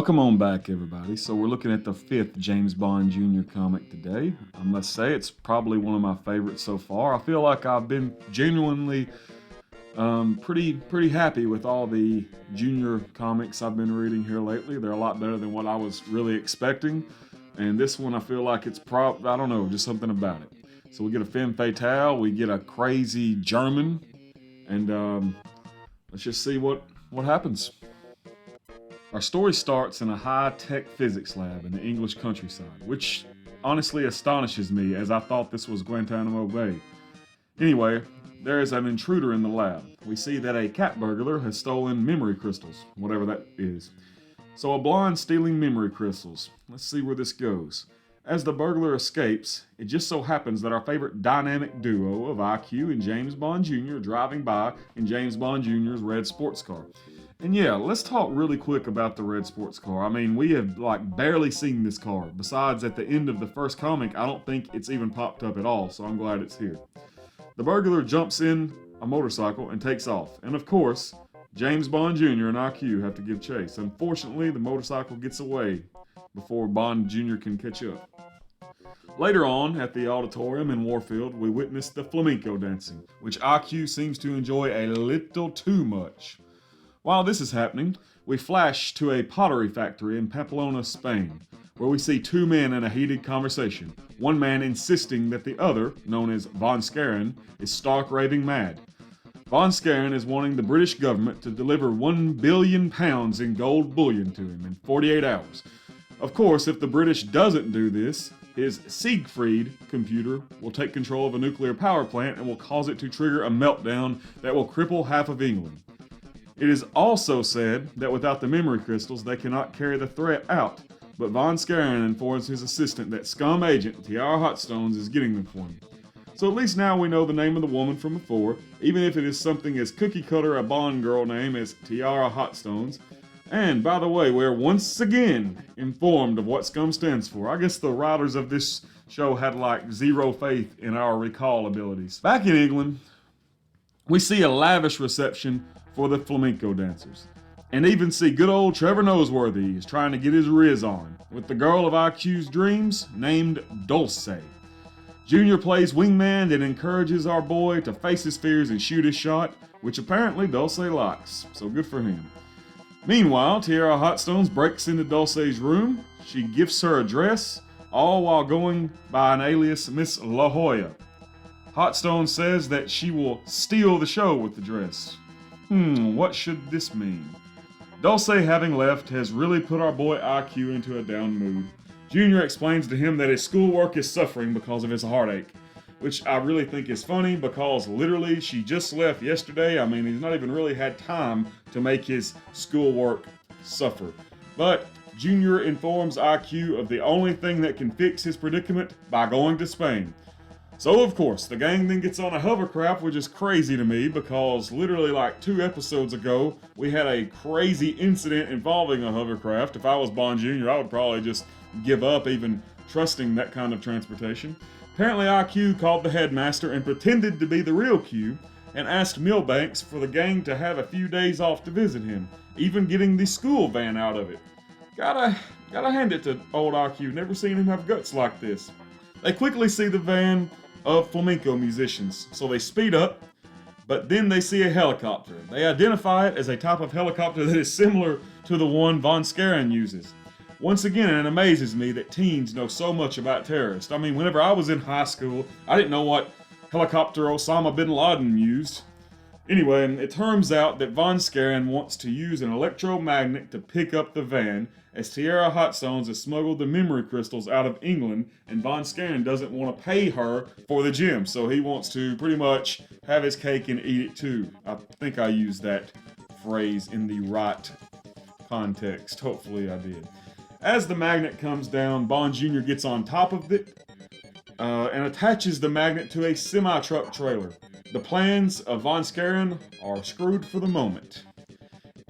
Welcome on back, everybody. So we're looking at the fifth James Bond Jr. comic today. I must say it's probably one of my favorites so far. I feel like I've been genuinely pretty happy with all the Junior comics I've been reading here lately. They're a lot better than what I was really expecting. And this one, I feel like it's I don't know, just something about it. So we get a femme fatale, we get a crazy German, and let's just see what happens. Our story starts in a high-tech physics lab in the English countryside, which honestly astonishes me as I thought this was Guantanamo Bay. Anyway, there is an intruder in the lab. We see that a cat burglar has stolen memory crystals, whatever that is. So a blonde stealing memory crystals. Let's see where this goes. As the burglar escapes, it just so happens that our favorite dynamic duo of IQ and James Bond Jr. are driving by in James Bond Jr.'s red sports car. And yeah, let's talk really quick about the red sports car. I mean, we have barely seen this car. Besides, at the end of the first comic, I don't think it's even popped up at all, so I'm glad it's here. The burglar jumps in a motorcycle and takes off. And of course, James Bond Jr. and IQ have to give chase. Unfortunately, the motorcycle gets away before Bond Jr. can catch up. Later on, at the auditorium in Warfield, we witness the flamenco dancing, which IQ seems to enjoy a little too much. While this is happening, we flash to a pottery factory in Pamplona, Spain, where we see two men in a heated conversation, one man insisting that the other, known as Von Scharen, is stark raving mad. Von Scharen is wanting the British government to deliver £1 billion in gold bullion to him in 48 hours. Of course, if the British doesn't do this, his Siegfried computer will take control of a nuclear power plant and will cause it to trigger a meltdown that will cripple half of England. It is also said that without the memory crystals, they cannot carry the threat out, but Von Scharen informs his assistant that scum agent Tiara Hotstones is getting them for him. So at least now we know the name of the woman from before, even if it is something as cookie-cutter a Bond girl name as Tiara Hotstones. And by the way, we're once again informed of what scum stands for. I guess the writers of this show had zero faith in our recall abilities. Back in England, we see a lavish reception for the flamenco dancers. And even see good old Trevor Noseworthy is trying to get his riz on, with the girl of IQ's dreams named Dulce. Junior plays wingman and encourages our boy to face his fears and shoot his shot, which apparently Dulce likes, so good for him. Meanwhile, Tiara Hotstones breaks into Dulce's room. She gifts her a dress, all while going by an alias Miss La Jolla. Hotstone says that she will steal the show with the dress. What should this mean? Dulce, having left, has really put our boy IQ into a down mood. Junior explains to him that his schoolwork is suffering because of his heartache, which I really think is funny because literally she just left yesterday. I mean, he's not even really had time to make his schoolwork suffer. But Junior informs IQ of the only thing that can fix his predicament by going to Spain. So, of course, the gang then gets on a hovercraft, which is crazy to me because literally 2 episodes ago, we had a crazy incident involving a hovercraft. If I was Bond Jr., I would probably just give up even trusting that kind of transportation. Apparently, IQ called the headmaster and pretended to be the real Q and asked Milbanks for the gang to have a few days off to visit him, even getting the school van out of it. Gotta hand it to old IQ. Never seen him have guts like this. They quickly see the van of flamenco musicians, so they speed up, but then they see a helicopter. They identify it as a type of helicopter that is similar to the one Von Scharen uses. Once again, it amazes me that teens know so much about terrorists. I mean, whenever I was in high school, I didn't know what helicopter Osama bin Laden used. Anyway, it turns out that Von Scharen wants to use an electromagnet to pick up the van, as Tiara Hotstones has smuggled the memory crystals out of England, and Von Scharen doesn't want to pay her for the gem, so he wants to pretty much have his cake and eat it too. I think I used that phrase in the right context. Hopefully I did. As the magnet comes down, Bond Jr. gets on top of it and attaches the magnet to a semi-truck trailer. The plans of Von Scharen are screwed for the moment.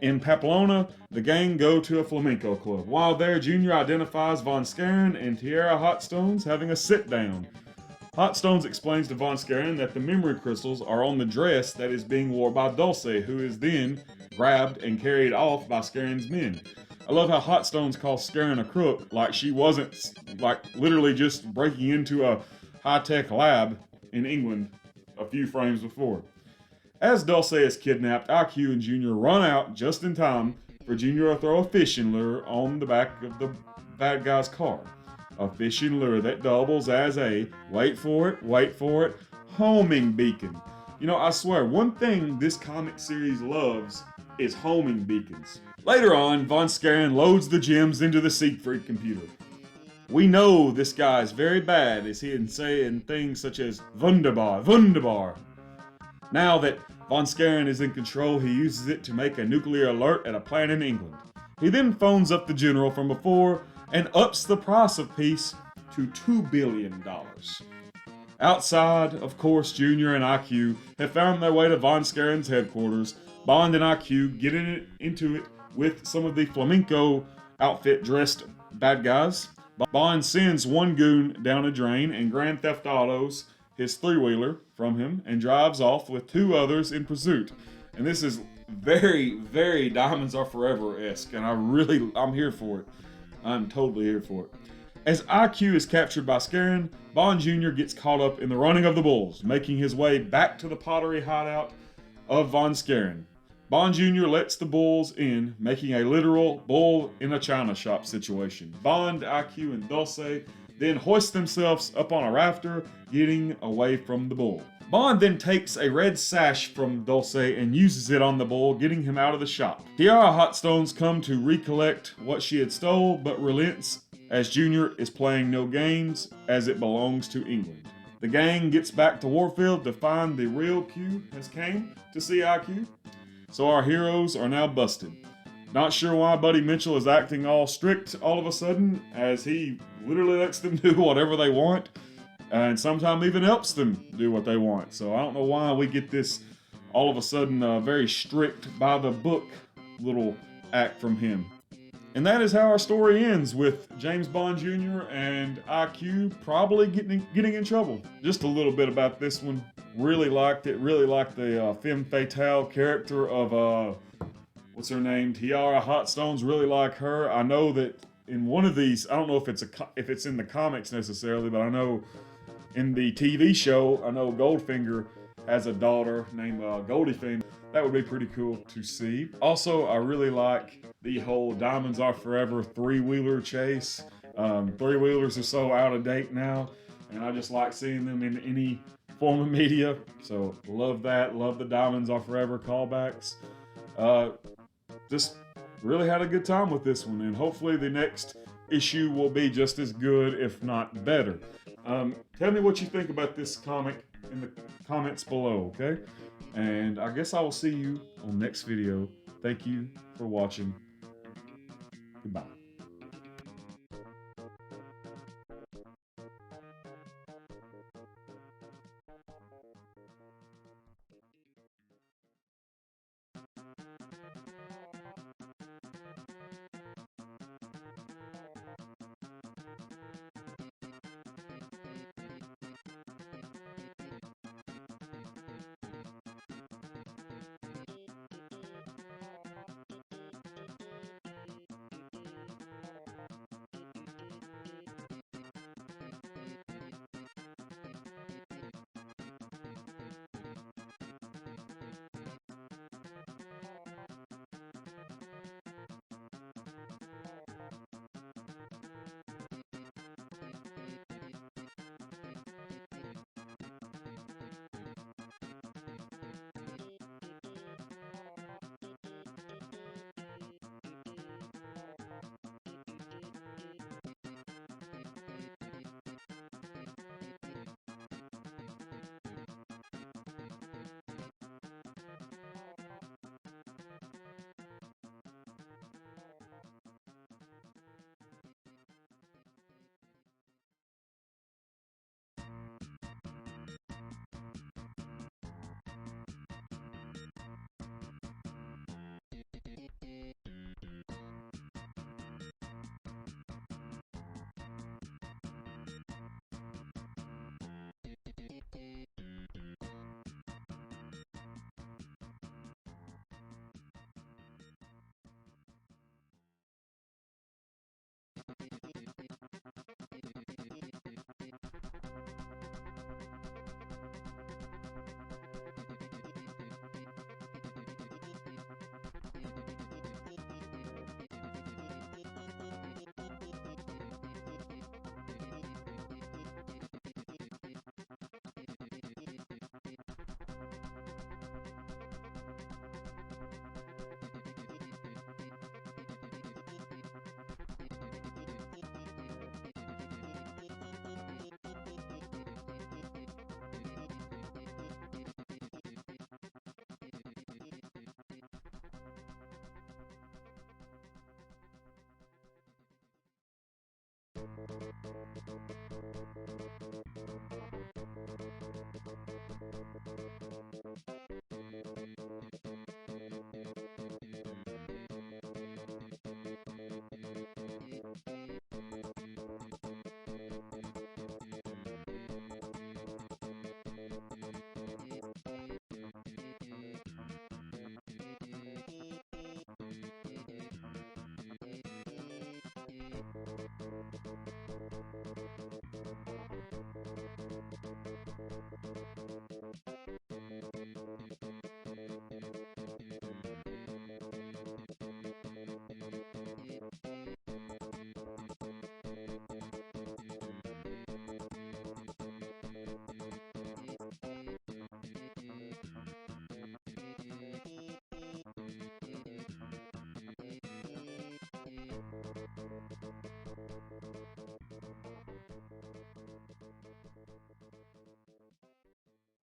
In Pamplona, the gang go to a flamenco club. While there, Junior identifies Von Scharen and Tiara Hotstones having a sit-down. Hotstones explains to Von Scharen that the memory crystals are on the dress that is being worn by Dulce, who is then grabbed and carried off by Scaren's men. I love how Hot Stones calls Scarin a crook, like she wasn't, like, literally just breaking into a high-tech lab in England a few frames before. As Dulce is kidnapped, IQ and Junior run out just in time for Junior to throw a fishing lure on the back of the bad guy's car. A fishing lure that doubles as a, wait for it, homing beacon. You know, I swear, one thing this comic series loves is homing beacons. Later on, Von Scarin loads the gems into the Siegfried computer. We know this guy is very bad as he is saying things such as Wunderbar, Wunderbar. Now that Von Scarin is in control, he uses it to make a nuclear alert at a plant in England. He then phones up the general from before and ups the price of peace to $2 billion. Outside, of course, Junior and IQ have found their way to Von Scarin's headquarters. Bond and IQ get into it with some of the flamenco outfit dressed bad guys. Bond sends one goon down a drain and Grand Theft Auto's his three-wheeler from him and drives off with two others in pursuit. And this is very, very Diamonds Are Forever-esque, and I'm here for it. I'm totally here for it. As IQ is captured by Scarin, Bond Jr. gets caught up in the running of the bulls, making his way back to the pottery hideout of Von Scarin. Bond Jr. lets the bulls in, making a literal bull in a china shop situation. Bond, IQ, and Dulce then hoist themselves up on a rafter, getting away from the bull. Bond then takes a red sash from Dulce and uses it on the bull, getting him out of the shop. Tiara Hotstones come to recollect what she had stole, but relents as Junior is playing no games, as it belongs to England. The gang gets back to Warfield to find the real Q has came to see IQ, so our heroes are now busted. Not sure why Buddy Mitchell is acting all strict all of a sudden, as he literally lets them do whatever they want, and sometimes even helps them do what they want. So I don't know why we get this all of a sudden very strict by the book little act from him. And that is how our story ends, with James Bond Jr. and IQ probably getting in trouble. Just a little bit about this one. Really liked it. Really liked the femme fatale character of what's her name? Tiara Hotstones. Really like her. I know that in one of these, I don't know if it's in the comics necessarily, but I know in the TV show, I know Goldfinger has a daughter named Goldiefinger. That would be pretty cool to see. Also, I really like the whole Diamonds Are Forever three-wheeler chase. Three-wheelers are so out of date now, and I just like seeing them in any form of media. So love that. Love the Diamonds Are Forever callbacks. Just really had a good time with this one, and hopefully the next issue will be just as good, if not better. Tell me what you think about this comic in the comments below, okay? And I guess I will see you on the next video. Thank you for watching. Goodbye.